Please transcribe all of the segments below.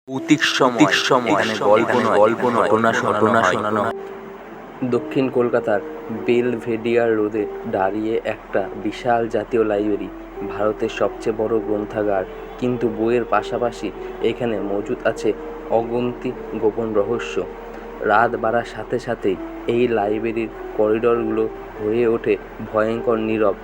ভৌতিক সময় এখানে গল্প নয়, ঘটনা শোনানো হয়। দক্ষিণ কলকাতার বেলভেডিয়ার রোডে দাঁড়িয়ে একটা বিশাল জাতীয় লাইব্রেরি, ভারতের সবচেয়ে বড় গ্রন্থাগার। কিন্তু বইয়ের পাশাপাশি এখানে মজুদ আছে অগুন্তি গোপন রহস্য। রাত বাড়ার সাথে সাথেই এই লাইব্রেরির করিডরগুলো হয়ে ওঠে ভয়ঙ্কর নীরব।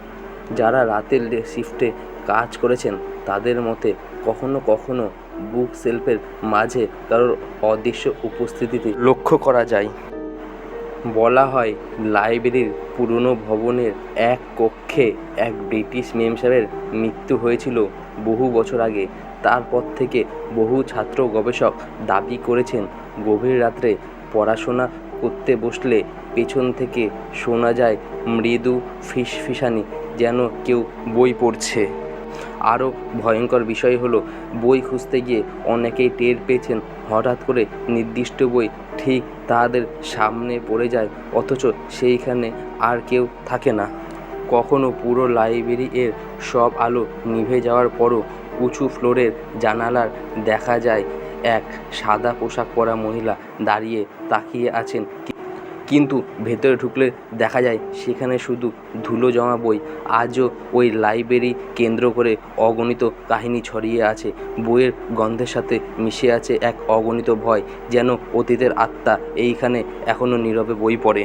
যারা রাতের শিফটে কাজ করেছেন তাদের মতে কখনো কখনো বুক শেলফের মাঝে কারোর অদৃশ্য উপস্থিতিতে লক্ষ্য করা যায়। বলা হয় লাইব্রেরির পুরনো ভবনের এক কক্ষে এক ব্রিটিশ মেম সাহেবের মৃত্যু হয়েছিল বহু বছর আগে। তারপর থেকে বহু ছাত্র গবেষক দাবি করেছেন গভীর রাত্রে পড়াশোনা করতে বসলে পেছন থেকে শোনা যায় মৃদু ফিসফিসানি, যেন কেউ বই পড়ছে। আরও ভয়ঙ্কর বিষয় হলো, বই খুঁজতে গিয়ে অনেকেই টের পেয়েছেন হঠাৎ করে নির্দিষ্ট বই ঠিক তাদের সামনে পড়ে যায়, অথচ সেইখানে আর কেউ থাকে না। কখনো পুরো লাইব্রেরি এর সব আলো নিভে যাওয়ার পরও উঁচু ফ্লোরের জানালার দেখা যায় এক সাদা পোশাক পরা মহিলা দাঁড়িয়ে তাকিয়ে আছেন। কিন্তু ভেতরে ঢুকলে দেখা যায় সেখানে শুধু ধুলো জমা বই। আজও ওই লাইব্রেরি কেন্দ্র করে অগণিত কাহিনী ছড়িয়ে আছে। বইয়ের গন্ধের সাথে মিশে আছে এক অগণিত ভয়, যেন অতীতের আত্মা এইখানে এখনও নীরবে বই পড়ে।